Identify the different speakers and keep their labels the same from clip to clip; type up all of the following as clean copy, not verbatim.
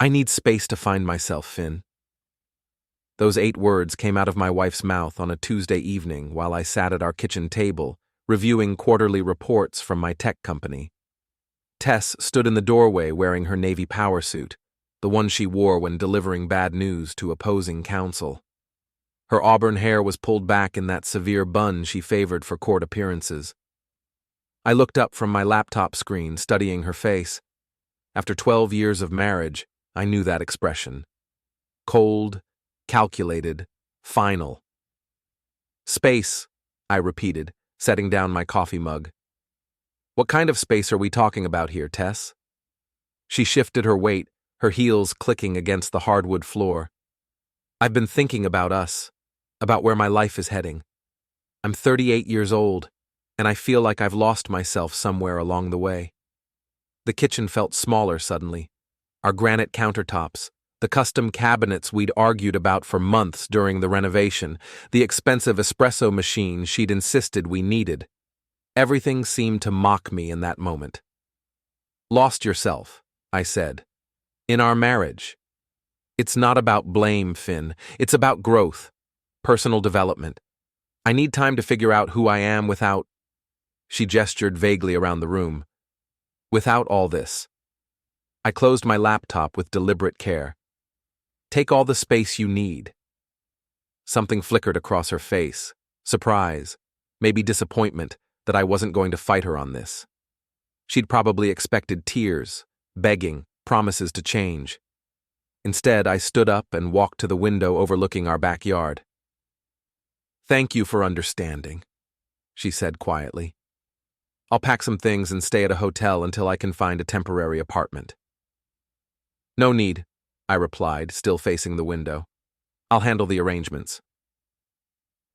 Speaker 1: I need space to find myself, Finn. Those 8 words came out of my wife's mouth on a Tuesday evening while I sat at our kitchen table, reviewing quarterly reports from my tech company. Tess stood in the doorway wearing her Navy power suit, the one she wore when delivering bad news to opposing counsel. Her auburn hair was pulled back in that severe bun she favored for court appearances. I looked up from my laptop screen, studying her face. After 12 years of marriage, I knew that expression. Cold, calculated, final. Space, I repeated, setting down my coffee mug. What kind of space are we talking about here, Tess? She shifted her weight, her heels clicking against the hardwood floor. I've been thinking about us, about where my life is heading. I'm 38 years old, and I feel like I've lost myself somewhere along the way. The kitchen felt smaller suddenly. Our granite countertops, the custom cabinets we'd argued about for months during the renovation, the expensive espresso machine she'd insisted we needed. Everything seemed to mock me in that moment. Lost yourself, I said. In our marriage. It's not about blame, Finn. It's about growth, personal development. I need time to figure out who I am without... She gestured vaguely around the room. Without all this. I closed my laptop with deliberate care. Take all the space you need. Something flickered across her face. Surprise, maybe disappointment that I wasn't going to fight her on this. She'd probably expected tears, begging, promises to change. Instead, I stood up and walked to the window overlooking our backyard. Thank you for understanding, she said quietly. I'll pack some things and stay at a hotel until I can find a temporary apartment. No need, I replied, still facing the window. I'll handle the arrangements.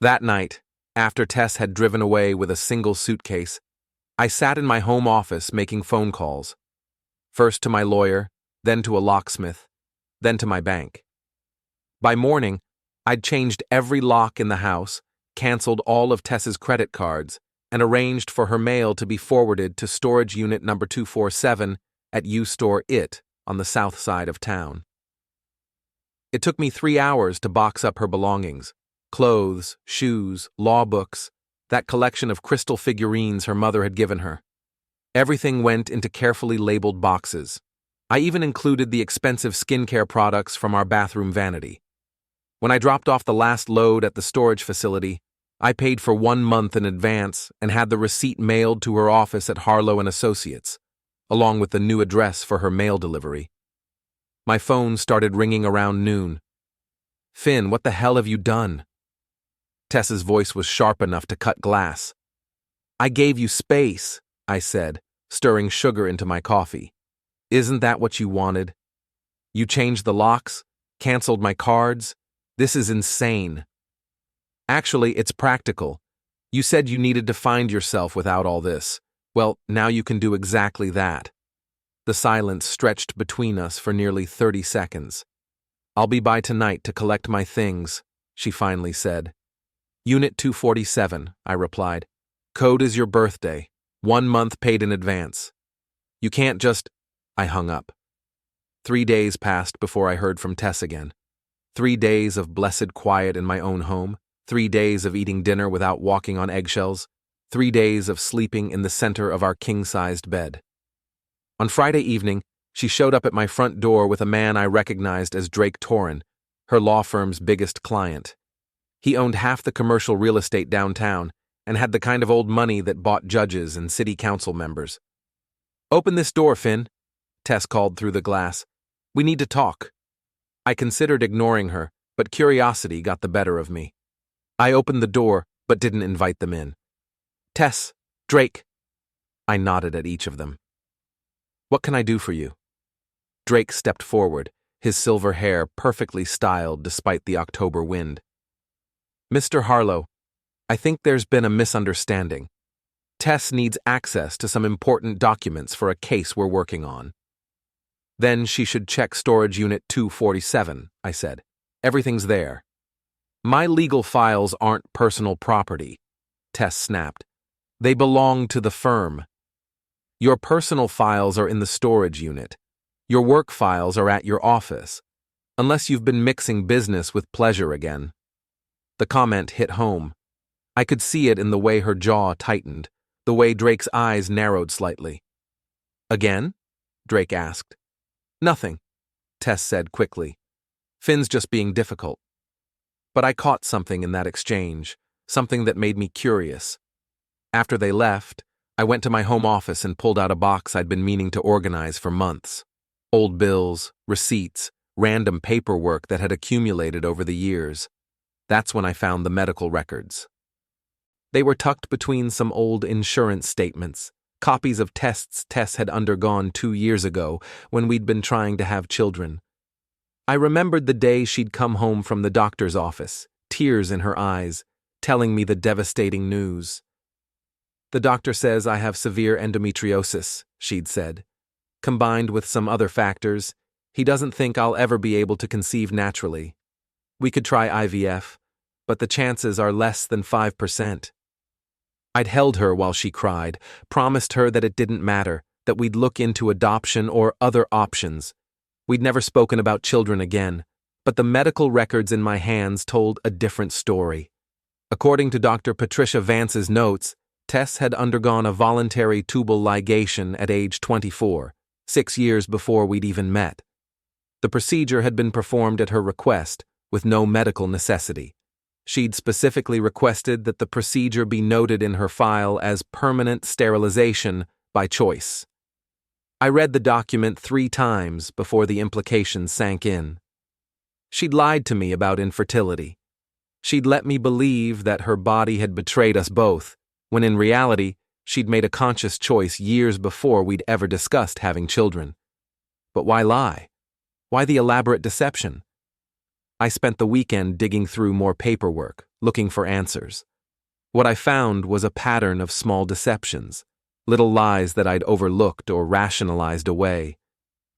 Speaker 1: That night, after Tess had driven away with a single suitcase, I sat in my home office making phone calls. First to my lawyer, then to a locksmith, then to my bank. By morning, I'd changed every lock in the house, canceled all of Tess's credit cards, and arranged for her mail to be forwarded to storage unit number 247 at U-Store It on the south side of town. It took me 3 hours to box up her belongings: clothes, shoes, law books, that collection of crystal figurines her mother had given her. Everything went into carefully labeled boxes. I even included the expensive skincare products from our bathroom vanity. When I dropped off the last load at the storage facility, I paid for 1 month in advance and had the receipt mailed to her office at Harlow & Associates, along with the new address for her mail delivery. My phone started ringing around noon. Finn, what the hell have you done? Tess's voice was sharp enough to cut glass. I gave you space, I said, stirring sugar into my coffee. Isn't that what you wanted? You changed the locks, canceled my cards. This is insane. Actually, it's practical. You said you needed to find yourself without all this. Well, now you can do exactly that. The silence stretched between us for nearly 30 seconds. I'll be by tonight to collect my things, she finally said. Unit 247, I replied. Code is your birthday. 1 month paid in advance. You can't just... I hung up. 3 days passed before I heard from Tess again. 3 days of blessed quiet in my own home. 3 days of eating dinner without walking on eggshells. 3 days of sleeping in the center of our king-sized bed. On Friday evening, she showed up at my front door with a man I recognized as Drake Torrin, her law firm's biggest client. He owned half the commercial real estate downtown and had the kind of old money that bought judges and city council members. Open this door, Finn, Tess called through the glass. We need to talk. I considered ignoring her, but curiosity got the better of me. I opened the door, but didn't invite them in. Tess, Drake. I nodded at each of them. What can I do for you? Drake stepped forward, his silver hair perfectly styled despite the October wind. Mr. Harlow, I think there's been a misunderstanding. Tess needs access to some important documents for a case we're working on. Then she should check storage unit 247, I said. Everything's there. My legal files aren't personal property, Tess snapped. They belong to the firm. Your personal files are in the storage unit. Your work files are at your office, unless you've been mixing business with pleasure again." The comment hit home. I could see it in the way her jaw tightened, the way Drake's eyes narrowed slightly. "Again?" Drake asked. "Nothing," Tess said quickly. "Finn's just being difficult." But I caught something in that exchange, something that made me curious. After they left, I went to my home office and pulled out a box I'd been meaning to organize for months. Old bills, receipts, random paperwork that had accumulated over the years. That's when I found the medical records. They were tucked between some old insurance statements, copies of tests Tess had undergone 2 years ago when we'd been trying to have children. I remembered the day she'd come home from the doctor's office, tears in her eyes, telling me the devastating news. "The doctor says I have severe endometriosis," she'd said. "Combined with some other factors, he doesn't think I'll ever be able to conceive naturally. We could try IVF, but the chances are less than 5%. I'd held her while she cried, promised her that it didn't matter, that we'd look into adoption or other options. We'd never spoken about children again, but the medical records in my hands told a different story. According to Dr. Patricia Vance's notes, Tess had undergone a voluntary tubal ligation at age 24, 6 years before we'd even met. The procedure had been performed at her request, with no medical necessity. She'd specifically requested that the procedure be noted in her file as permanent sterilization by choice. I read the document 3 times before the implications sank in. She'd lied to me about infertility. She'd let me believe that her body had betrayed us both, when in reality, she'd made a conscious choice years before we'd ever discussed having children. But why lie? Why the elaborate deception? I spent the weekend digging through more paperwork, looking for answers. What I found was a pattern of small deceptions, little lies that I'd overlooked or rationalized away.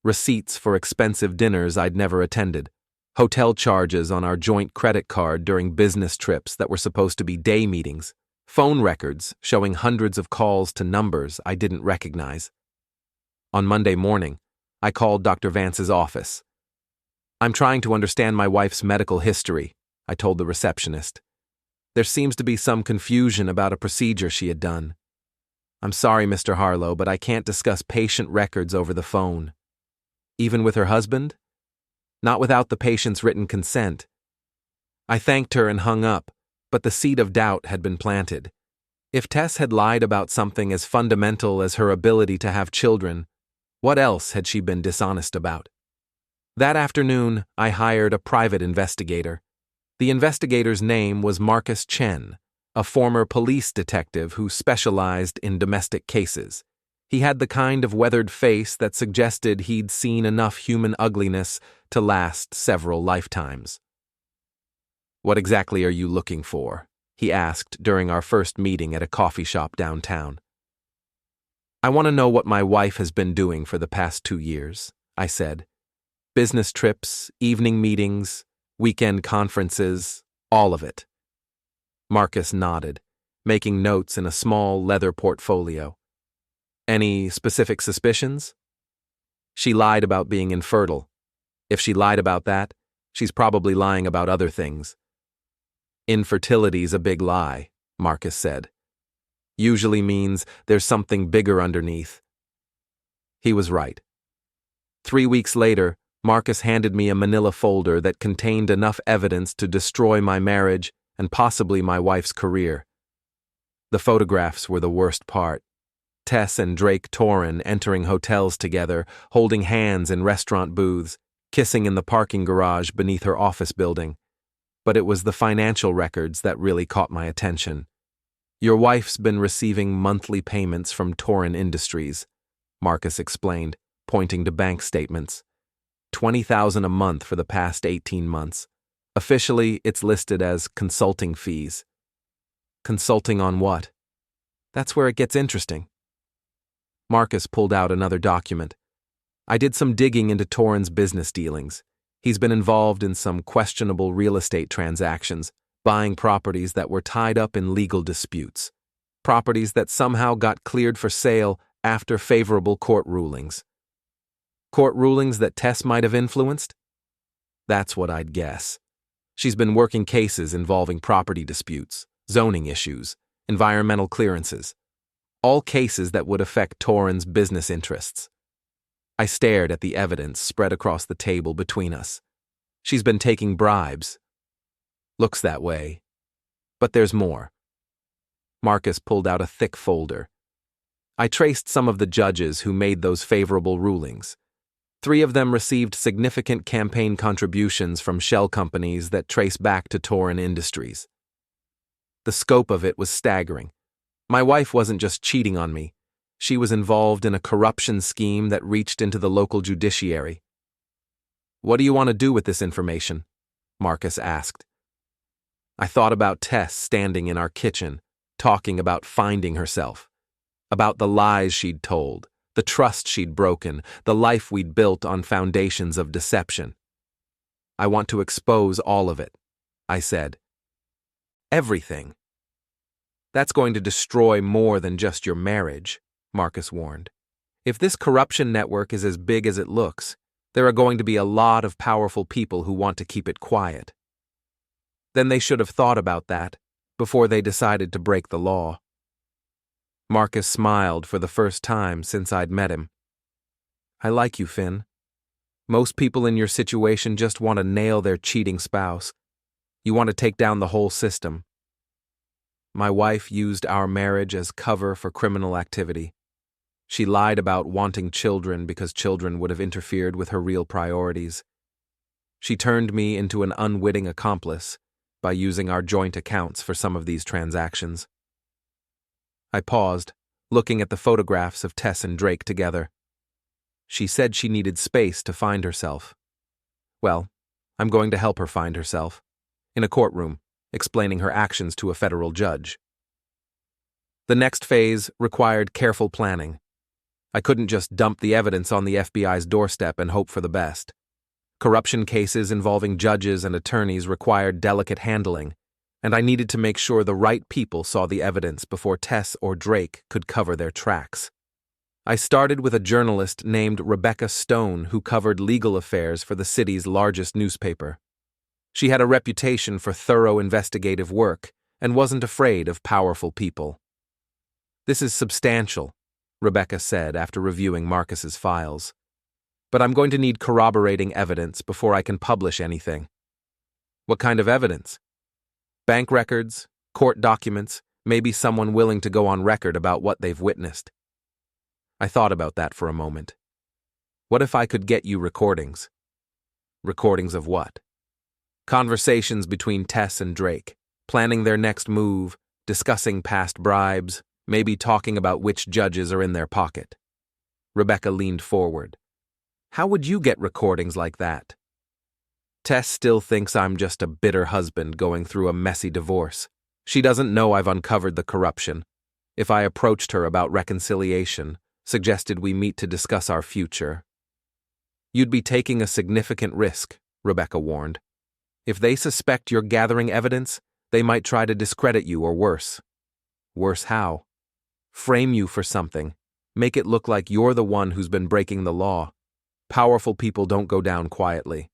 Speaker 1: Receipts for expensive dinners I'd never attended, hotel charges on our joint credit card during business trips that were supposed to be day meetings, phone records showing hundreds of calls to numbers I didn't recognize. On Monday morning, I called Dr. Vance's office. "I'm trying to understand my wife's medical history," I told the receptionist. "There seems to be some confusion about a procedure she had done. I'm sorry, Mr. Harlow, but I can't discuss patient records over the phone." "Even with her husband?" "Not without the patient's written consent." I thanked her and hung up, but the seed of doubt had been planted. If Tess had lied about something as fundamental as her ability to have children, what else had she been dishonest about? That afternoon, I hired a private investigator. The investigator's name was Marcus Chen, a former police detective who specialized in domestic cases. He had the kind of weathered face that suggested he'd seen enough human ugliness to last several lifetimes. "What exactly are you looking for?" he asked during our first meeting at a coffee shop downtown. "I want to know what my wife has been doing for the past 2 years," I said. "Business trips, evening meetings, weekend conferences, all of it." Marcus nodded, making notes in a small leather portfolio. "Any specific suspicions?" "She lied about being infertile. If she lied about that, she's probably lying about other things." "Infertility's a big lie," Marcus said. "Usually means there's something bigger underneath." He was right. 3 weeks later, Marcus handed me a manila folder that contained enough evidence to destroy my marriage and possibly my wife's career. The photographs were the worst part. Tess and Drake Torrin entering hotels together, holding hands in restaurant booths, kissing in the parking garage beneath her office building. But it was the financial records that really caught my attention. "Your wife's been receiving monthly payments from Torrin Industries," Marcus explained, pointing to bank statements. $20,000 a month for the past 18 months. Officially, it's listed as consulting fees. Consulting on what? That's where it gets interesting. Marcus pulled out another document. "I did some digging into Torrin's business dealings. He's been involved in some questionable real estate transactions, buying properties that were tied up in legal disputes. Properties that somehow got cleared for sale after favorable court rulings." Court rulings that Tess might have influenced? That's what I'd guess. She's been working cases involving property disputes, zoning issues, environmental clearances, all cases that would affect Torin's business interests. I stared at the evidence spread across the table between us. She's been taking bribes. Looks that way. But there's more. Marcus pulled out a thick folder. I traced some of the judges who made those favorable rulings. 3 of them received significant campaign contributions from shell companies that trace back to Torin Industries. The scope of it was staggering. My wife wasn't just cheating on me. She was involved in a corruption scheme that reached into the local judiciary. "What do you want to do with this information?" Marcus asked. I thought about Tess standing in our kitchen, talking about finding herself, about the lies she'd told, the trust she'd broken, the life we'd built on foundations of deception. "I want to expose all of it," I said. "Everything." "That's going to destroy more than just your marriage," Marcus warned. "If this corruption network is as big as it looks, there are going to be a lot of powerful people who want to keep it quiet." Then they should have thought about that before they decided to break the law. Marcus smiled for the first time since I'd met him. "I like you, Finn. Most people in your situation just want to nail their cheating spouse. You want to take down the whole system." My wife used our marriage as cover for criminal activity. She lied about wanting children because children would have interfered with her real priorities. She turned me into an unwitting accomplice by using our joint accounts for some of these transactions. I paused, looking at the photographs of Tess and Drake together. She said she needed space to find herself. Well, I'm going to help her find herself, in a courtroom, explaining her actions to a federal judge. The next phase required careful planning. I couldn't just dump the evidence on the FBI's doorstep and hope for the best. Corruption cases involving judges and attorneys required delicate handling, and I needed to make sure the right people saw the evidence before Tess or Drake could cover their tracks. I started with a journalist named Rebecca Stone who covered legal affairs for the city's largest newspaper. She had a reputation for thorough investigative work and wasn't afraid of powerful people. "This is substantial," Rebecca said after reviewing Marcus's files. "But I'm going to need corroborating evidence before I can publish anything." "What kind of evidence?" "Bank records, court documents, maybe someone willing to go on record about what they've witnessed." I thought about that for a moment. "What if I could get you recordings?" "Recordings of what?" "Conversations between Tess and Drake, planning their next move, discussing past bribes, maybe talking about which judges are in their pocket." Rebecca leaned forward. "How would you get recordings like that?" "Tess still thinks I'm just a bitter husband going through a messy divorce. She doesn't know I've uncovered the corruption. If I approached her about reconciliation, suggested we meet to discuss our future." "You'd be taking a significant risk," Rebecca warned. "If they suspect you're gathering evidence, they might try to discredit you or worse." "Worse how?" "Frame you for something. Make it look like you're the one who's been breaking the law. Powerful people don't go down quietly."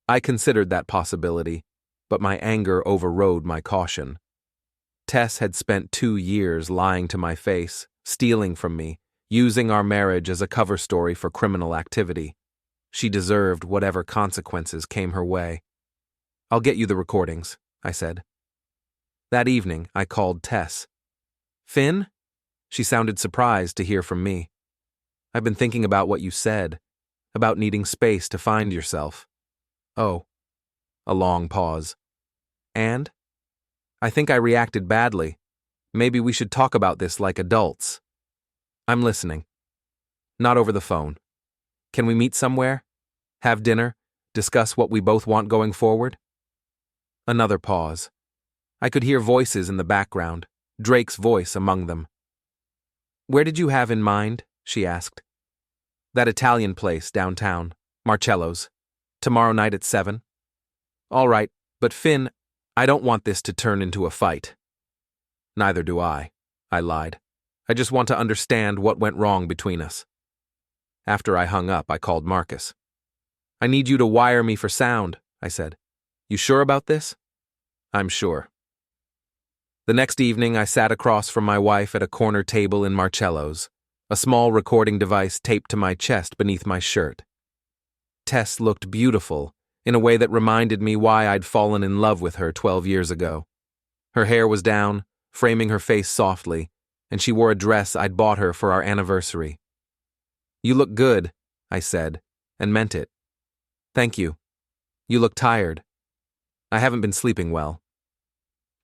Speaker 1: I considered that possibility, but my anger overrode my caution. Tess had spent 2 years lying to my face, stealing from me, using our marriage as a cover story for criminal activity. She deserved whatever consequences came her way. "I'll get you the recordings," I said. That evening, I called Tess. "Finn?" She sounded surprised to hear from me. "I've been thinking about what you said, about needing space to find yourself." "Oh." A long pause. "And?" "I think I reacted badly. Maybe we should talk about this like adults." "I'm listening." "Not over the phone. Can we meet somewhere? Have dinner? Discuss what we both want going forward?" Another pause. I could hear voices in the background, Drake's voice among them. "Where did you have in mind?" she asked. "That Italian place downtown, Marcello's. Tomorrow night at 7. "All right, but Finn, I don't want this to turn into a fight." "Neither do I lied. I just want to understand what went wrong between us." After I hung up, I called Marcus. "I need you to wire me for sound," I said. "You sure about this?" "I'm sure." The next evening, I sat across from my wife at a corner table in Marcello's, a small recording device taped to my chest beneath my shirt. Tess looked beautiful, in a way that reminded me why I'd fallen in love with her 12 years ago. Her hair was down, framing her face softly, and she wore a dress I'd bought her for our anniversary. "You look good," I said, and meant it. "Thank you. You look tired." "I haven't been sleeping well."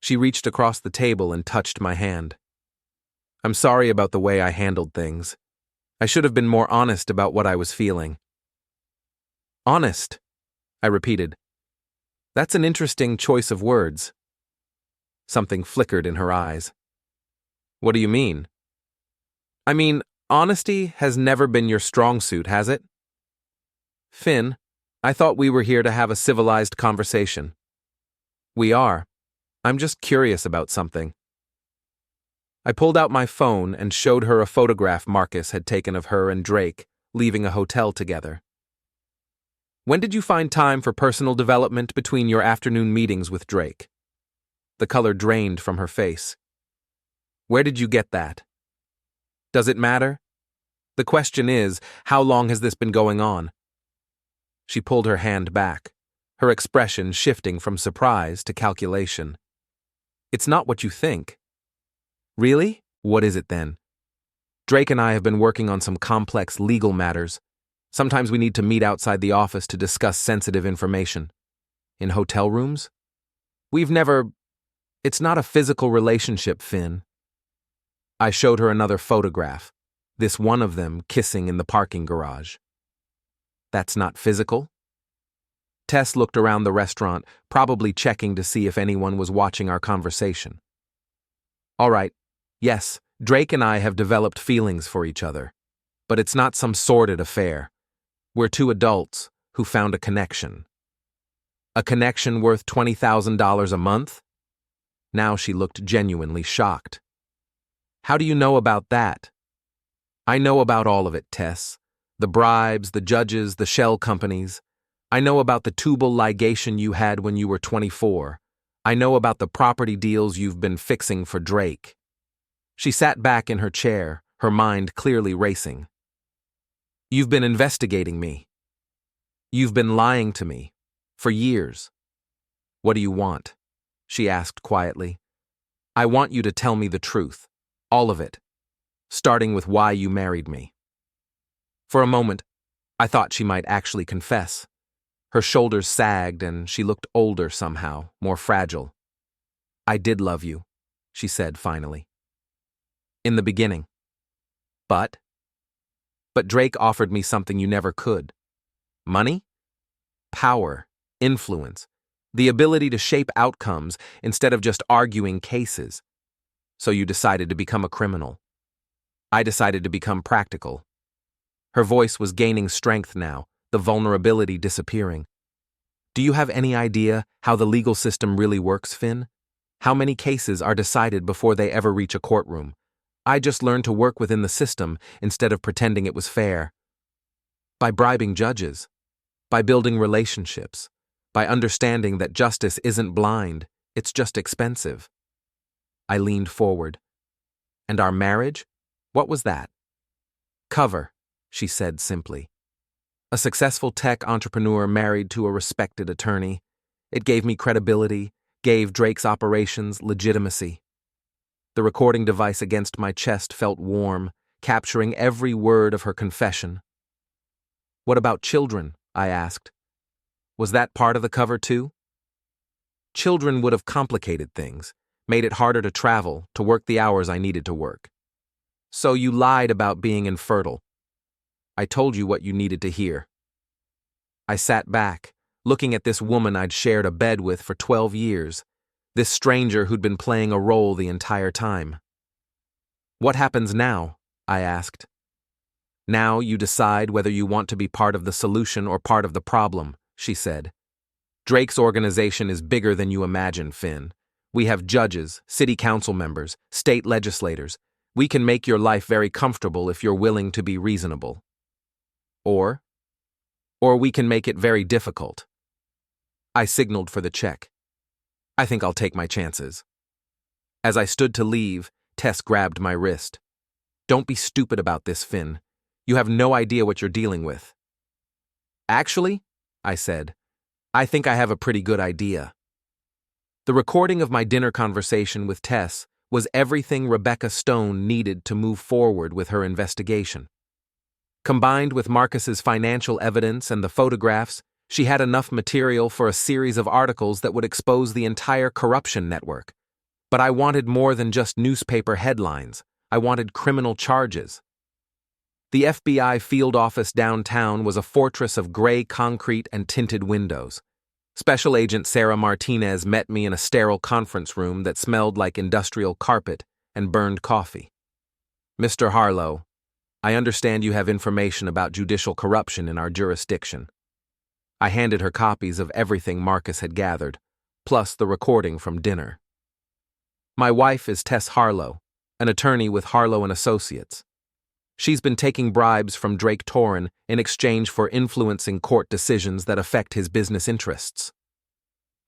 Speaker 1: She reached across the table and touched my hand. "I'm sorry about the way I handled things. I should have been more honest about what I was feeling." "Honest," I repeated. "That's an interesting choice of words." Something flickered in her eyes. "What do you mean?" "I mean, honesty has never been your strong suit, has it?" "Finn, I thought we were here to have a civilized conversation." "We are. I'm just curious about something." I pulled out my phone and showed her a photograph Marcus had taken of her and Drake leaving a hotel together. "When did you find time for personal development between your afternoon meetings with Drake?" The color drained from her face. "Where did you get that?" "Does it matter? The question is, how long has this been going on?" She pulled her hand back, her expression shifting from surprise to calculation. "It's not what you think." "Really? What is it then?" "Drake and I have been working on some complex legal matters. Sometimes we need to meet outside the office to discuss sensitive information." "In hotel rooms?" "We've never... It's not a physical relationship, Finn." I showed her another photograph, this one of them kissing in the parking garage. "That's not physical?" Tess looked around the restaurant, probably checking to see if anyone was watching our conversation. "All right, yes, Drake and I have developed feelings for each other. But it's not some sordid affair. We're two adults who found a connection." "A connection worth $20,000 a month?" Now she looked genuinely shocked. "How do you know about that?" "I know about all of it, Tess. The bribes, the judges, the shell companies. I know about the tubal ligation you had when you were 24. I know about the property deals you've been fixing for Drake." She sat back in her chair, her mind clearly racing. "You've been investigating me. You've been lying to me. For years." "What do you want?" she asked quietly. "I want you to tell me the truth. All of it. Starting with why you married me." For a moment, I thought she might actually confess. Her shoulders sagged and she looked older somehow, more fragile. "I did love you," she said finally. "In the beginning. But Drake offered me something you never could. Money? Power, influence, the ability to shape outcomes instead of just arguing cases. So you decided to become a criminal. I decided to become practical." Her voice was gaining strength now, the vulnerability disappearing. "Do you have any idea how the legal system really works, Finn? How many cases are decided before they ever reach a courtroom? I just learned to work within the system instead of pretending it was fair. By bribing judges, by building relationships, by understanding that justice isn't blind, it's just expensive." I leaned forward. "And our marriage? What was that?" "Cover," she said simply. "A successful tech entrepreneur married to a respected attorney. It gave me credibility, gave Drake's operations legitimacy." The recording device against my chest felt warm, capturing every word of her confession. "What about children?" I asked. "Was that part of the cover too?" "Children would have complicated things, made it harder to travel, to work the hours I needed to work." "So you lied about being infertile." "I told you what you needed to hear." I sat back, looking at this woman I'd shared a bed with for 12 years, this stranger who'd been playing a role the entire time. "What happens now?" I asked. "Now you decide whether you want to be part of the solution or part of the problem," she said. "Drake's organization is bigger than you imagine, Finn. We have judges, city council members, state legislators. We can make your life very comfortable if you're willing to be reasonable." Or we can make it very difficult. I signaled for the check. I think I'll take my chances. As I stood to leave, Tess grabbed my wrist. Don't be stupid about this, Finn. You have no idea what you're dealing with. Actually, I said, I think I have a pretty good idea. The recording of my dinner conversation with Tess was everything Rebecca Stone needed to move forward with her investigation. Combined with Marcus's financial evidence and the photographs, she had enough material for a series of articles that would expose the entire corruption network. But I wanted more than just newspaper headlines. I wanted criminal charges. The FBI field office downtown was a fortress of gray concrete and tinted windows. Special Agent Sarah Martinez met me in a sterile conference room that smelled like industrial carpet and burned coffee. Mr. Harlow, I understand you have information about judicial corruption in our jurisdiction. I handed her copies of everything Marcus had gathered, plus the recording from dinner. My wife is Tess Harlow, an attorney with Harlow & Associates. She's been taking bribes from Drake Torrin in exchange for influencing court decisions that affect his business interests.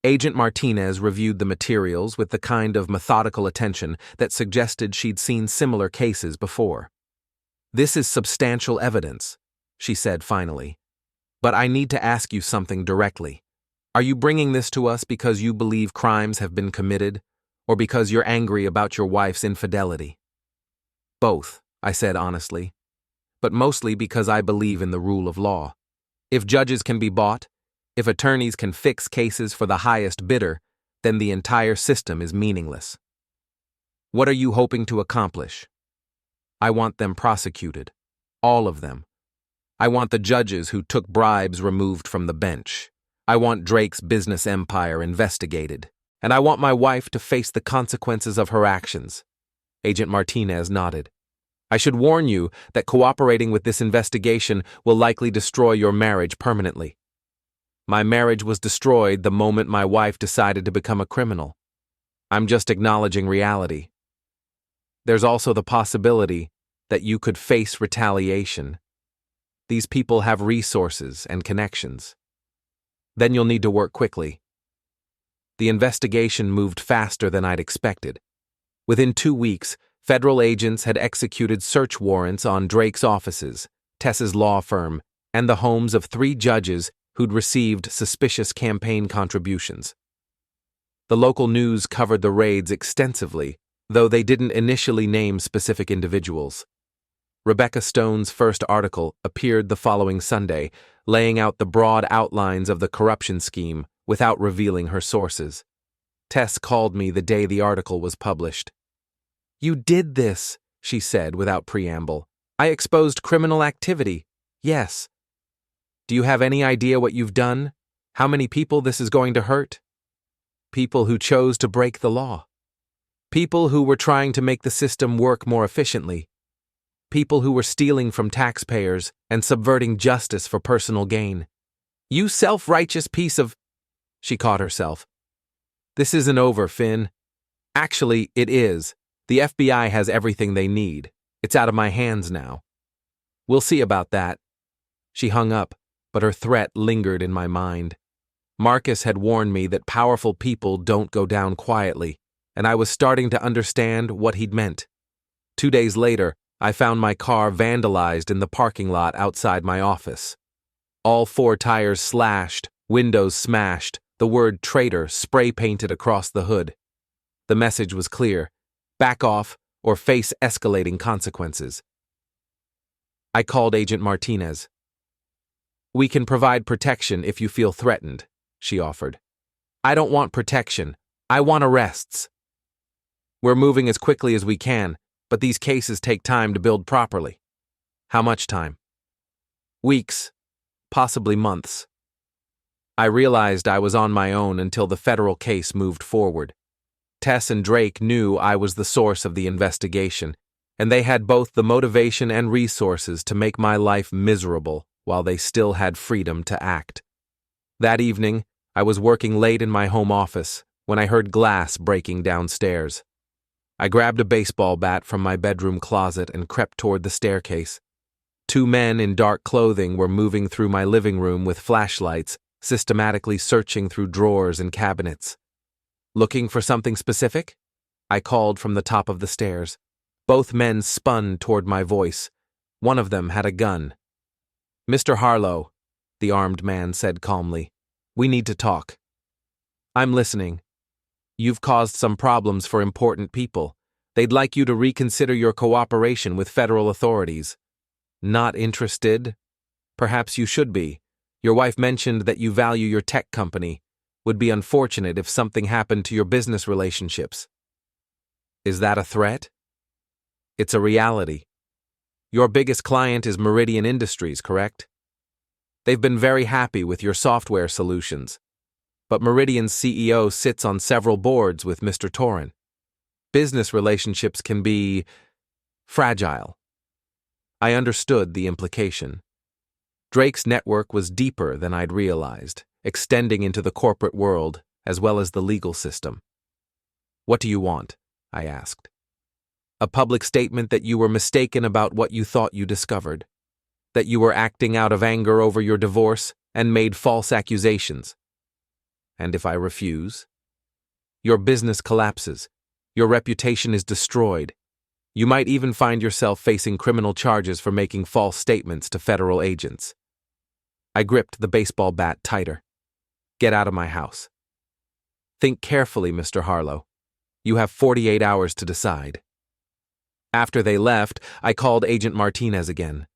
Speaker 1: Agent Martinez reviewed the materials with the kind of methodical attention that suggested she'd seen similar cases before. This is substantial evidence, she said finally. But I need to ask you something directly. Are you bringing this to us because you believe crimes have been committed, or because you're angry about your wife's infidelity? Both, I said honestly, but mostly because I believe in the rule of law. If judges can be bought, if attorneys can fix cases for the highest bidder, then the entire system is meaningless. What are you hoping to accomplish? I want them prosecuted. All of them. I want the judges who took bribes removed from the bench. I want Drake's business empire investigated. And I want my wife to face the consequences of her actions. Agent Martinez nodded. I should warn you that cooperating with this investigation will likely destroy your marriage permanently. My marriage was destroyed the moment my wife decided to become a criminal. I'm just acknowledging reality. There's also the possibility that you could face retaliation. These people have resources and connections. Then you'll need to work quickly. The investigation moved faster than I'd expected. Within 2 weeks, federal agents had executed search warrants on Drake's offices, Tess's law firm, and the homes of 3 judges who'd received suspicious campaign contributions. The local news covered the raids extensively, though they didn't initially name specific individuals. Rebecca Stone's first article appeared the following Sunday, laying out the broad outlines of the corruption scheme without revealing her sources. Tess called me the day the article was published. "You did this," she said without preamble. "I exposed criminal activity. Yes. Do you have any idea what you've done? How many people this is going to hurt? People who chose to break the law. People who were trying to make the system work more efficiently. People who were stealing from taxpayers and subverting justice for personal gain. You self-righteous piece of—" She caught herself. "This isn't over, Finn. Actually, it is. The FBI has everything they need. It's out of my hands now. We'll see about that." She hung up, but her threat lingered in my mind. Marcus had warned me that powerful people don't go down quietly, and I was starting to understand what he'd meant. 2 days later, I found my car vandalized in the parking lot outside my office. All 4 tires slashed, windows smashed, the word traitor spray-painted across the hood. The message was clear: back off or face escalating consequences. I called Agent Martinez. "We can provide protection if you feel threatened," she offered. "I don't want protection. I want arrests. We're moving as quickly as we can, but these cases take time to build properly." "How much time?" "Weeks, possibly months." I realized I was on my own until the federal case moved forward. Tess and Drake knew I was the source of the investigation, and they had both the motivation and resources to make my life miserable while they still had freedom to act. That evening, I was working late in my home office when I heard glass breaking downstairs. I grabbed a baseball bat from my bedroom closet and crept toward the staircase. Two men in dark clothing were moving through my living room with flashlights, systematically searching through drawers and cabinets. "Looking for something specific?" I called from the top of the stairs. Both men spun toward my voice. One of them had a gun. "Mr. Harlow," the armed man said calmly, "we need to talk." "I'm listening." "You've caused some problems for important people. They'd like you to reconsider your cooperation with federal authorities." "Not interested?" "Perhaps you should be. Your wife mentioned that you value your tech company. Would be unfortunate if something happened to your business relationships." "Is that a threat?" "It's a reality. Your biggest client is Meridian Industries, correct? They've been very happy with your software solutions. But Meridian's CEO sits on several boards with Mr. Torrin. Business relationships can be fragile." I understood the implication. Drake's network was deeper than I'd realized, extending into the corporate world as well as the legal system. "What do you want?" I asked. "A public statement that you were mistaken about what you thought you discovered, that you were acting out of anger over your divorce and made false accusations." "And if I refuse?" "Your business collapses. Your reputation is destroyed. You might even find yourself facing criminal charges for making false statements to federal agents." I gripped the baseball bat tighter. "Get out of my house." "Think carefully, Mr. Harlow. You have 48 hours to decide." After they left, I called Agent Martinez again.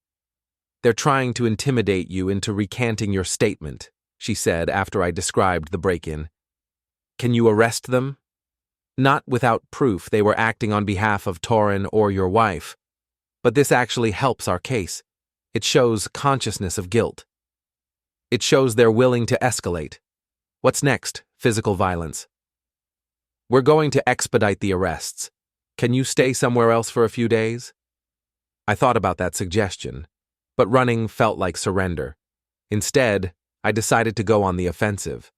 Speaker 1: "They're trying to intimidate you into recanting your statement," she said after I described the break-in. "Can you arrest them?" "Not without proof they were acting on behalf of Torrin or your wife. But this actually helps our case. It shows consciousness of guilt. It shows they're willing to escalate. What's next? Physical violence." "We're going to expedite the arrests. Can you stay somewhere else for a few days?" I thought about that suggestion, but running felt like surrender. Instead, I decided to go on the offensive.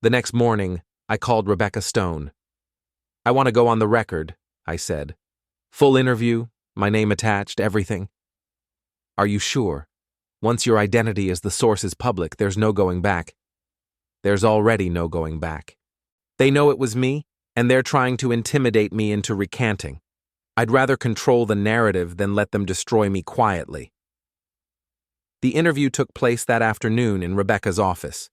Speaker 1: The next morning, I called Rebecca Stone. "I want to go on the record," I said. "Full interview, my name attached, everything." "Are you sure? Once your identity as the source is public, there's no going back." "There's already no going back. They know it was me, and they're trying to intimidate me into recanting. I'd rather control the narrative than let them destroy me quietly." The interview took place that afternoon in Rebecca's office.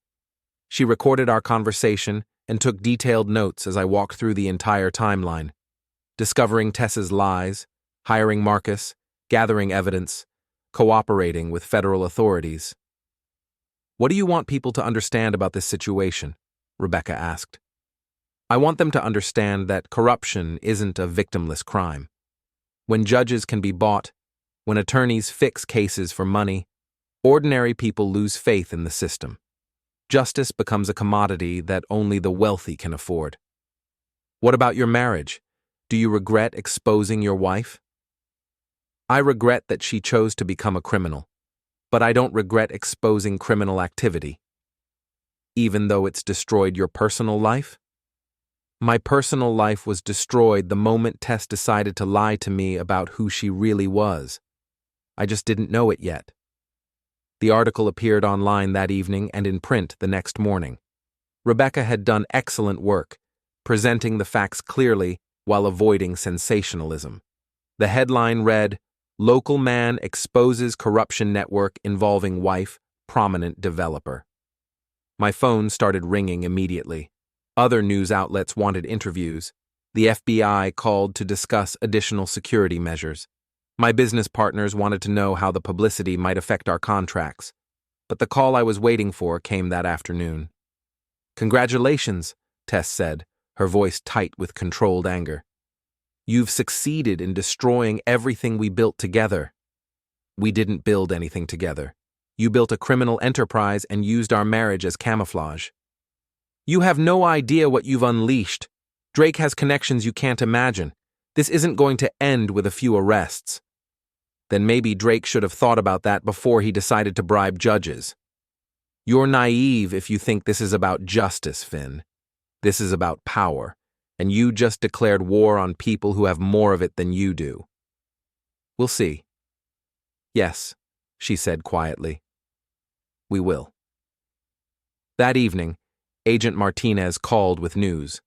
Speaker 1: She recorded our conversation and took detailed notes as I walked through the entire timeline, discovering Tess's lies, hiring Marcus, gathering evidence, cooperating with federal authorities. "What do you want people to understand about this situation?" Rebecca asked. "I want them to understand that corruption isn't a victimless crime. When judges can be bought, when attorneys fix cases for money, ordinary people lose faith in the system. Justice becomes a commodity that only the wealthy can afford." "What about your marriage? Do you regret exposing your wife?" "I regret that she chose to become a criminal, but I don't regret exposing criminal activity." "Even though it's destroyed your personal life?" "My personal life was destroyed the moment Tess decided to lie to me about who she really was. I just didn't know it yet." The article appeared online that evening and in print the next morning. Rebecca had done excellent work, presenting the facts clearly while avoiding sensationalism. The headline read, "Local Man Exposes Corruption Network Involving Wife, Prominent Developer." My phone started ringing immediately. Other news outlets wanted interviews. The FBI called to discuss additional security measures. My business partners wanted to know how the publicity might affect our contracts, but the call I was waiting for came that afternoon. "Congratulations," Tess said, her voice tight with controlled anger. "You've succeeded in destroying everything we built together." "We didn't build anything together. You built a criminal enterprise and used our marriage as camouflage." "You have no idea what you've unleashed. Drake has connections you can't imagine. This isn't going to end with a few arrests." "Then maybe Drake should have thought about that before he decided to bribe judges." "You're naive if you think this is about justice, Finn. This is about power, and you just declared war on people who have more of it than you do." "We'll see." Yes, she said quietly. We will. That evening, Agent Martinez called with news.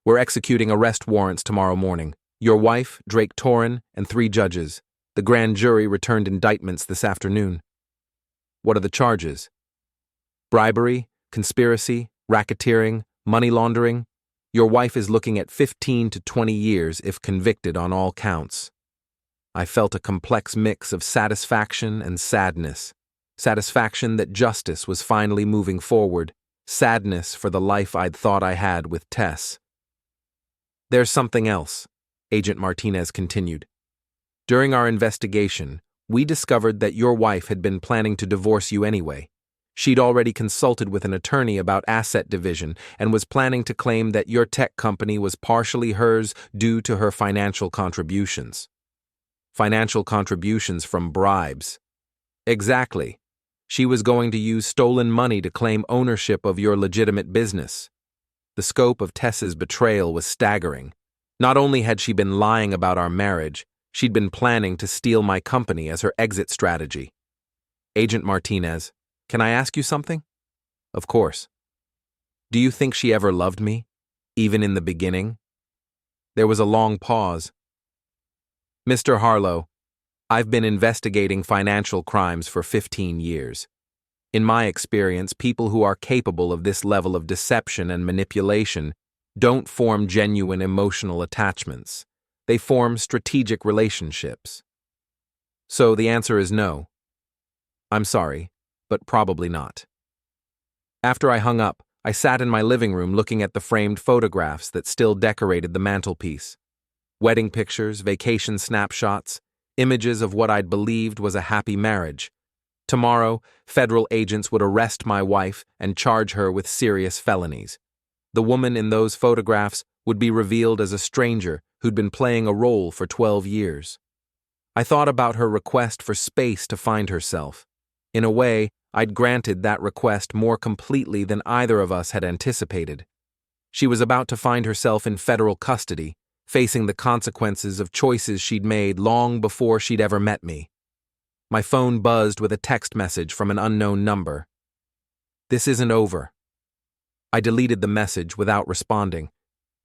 Speaker 1: We're executing arrest warrants tomorrow morning. Your wife, Drake Torrin, and 3 judges. The grand jury returned indictments this afternoon. What are the charges? Bribery, conspiracy, racketeering, money laundering. Your wife is looking at 15 to 20 years if convicted on all counts. I felt a complex mix of satisfaction and sadness. Satisfaction that justice was finally moving forward. Sadness for the life I'd thought I had with Tess. There's something else, Agent Martinez continued. During our investigation, we discovered that your wife had been planning to divorce you anyway. She'd already consulted with an attorney about asset division and was planning to claim that your tech company was partially hers due to her financial contributions. Financial contributions from bribes. Exactly. She was going to use stolen money to claim ownership of your legitimate business. The scope of Tess's betrayal was staggering. Not only had she been lying about our marriage, she'd been planning to steal my company as her exit strategy. Agent Martinez, can I ask you something? Of course. Do you think she ever loved me, even in the beginning? There was a long pause. Mr. Harlow, I've been investigating financial crimes for 15 years. In my experience, people who are capable of this level of deception and manipulation don't form genuine emotional attachments. They form strategic relationships. So the answer is no. I'm sorry, but probably not. After I hung up, I sat in my living room looking at the framed photographs that still decorated the mantelpiece. Wedding pictures, vacation snapshots, images of what I'd believed was a happy marriage. Tomorrow, federal agents would arrest my wife and charge her with serious felonies. The woman in those photographs would be revealed as a stranger who'd been playing a role for 12 years. I thought about her request for space to find herself. In a way, I'd granted that request more completely than either of us had anticipated. She was about to find herself in federal custody, facing the consequences of choices she'd made long before she'd ever met me. My phone buzzed with a text message from an unknown number. This isn't over. I deleted the message without responding.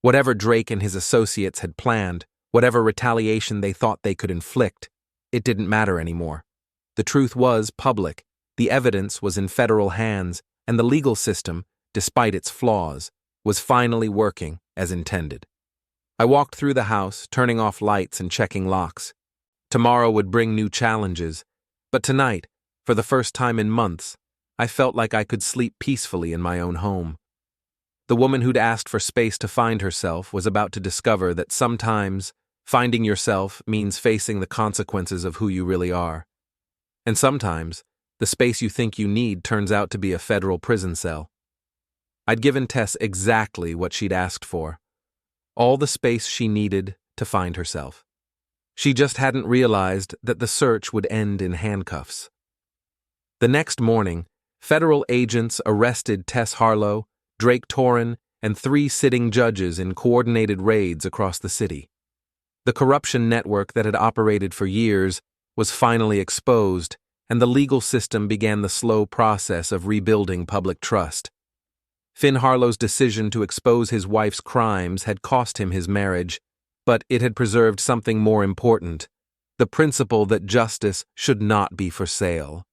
Speaker 1: Whatever Drake and his associates had planned, whatever retaliation they thought they could inflict, it didn't matter anymore. The truth was public, the evidence was in federal hands, and the legal system, despite its flaws, was finally working as intended. I walked through the house, turning off lights and checking locks. Tomorrow would bring new challenges, but tonight, for the first time in months, I felt like I could sleep peacefully in my own home. The woman who'd asked for space to find herself was about to discover that sometimes finding yourself means facing the consequences of who you really are. And sometimes, the space you think you need turns out to be a federal prison cell. I'd given Tess exactly what she'd asked for. All the space she needed to find herself. She just hadn't realized that the search would end in handcuffs. The next morning, federal agents arrested Tess Harlow, Drake Torrin, and 3 sitting judges in coordinated raids across the city. The corruption network that had operated for years was finally exposed, and the legal system began the slow process of rebuilding public trust. Finn Harlow's decision to expose his wife's crimes had cost him his marriage, but it had preserved something more important, the principle that justice should not be for sale.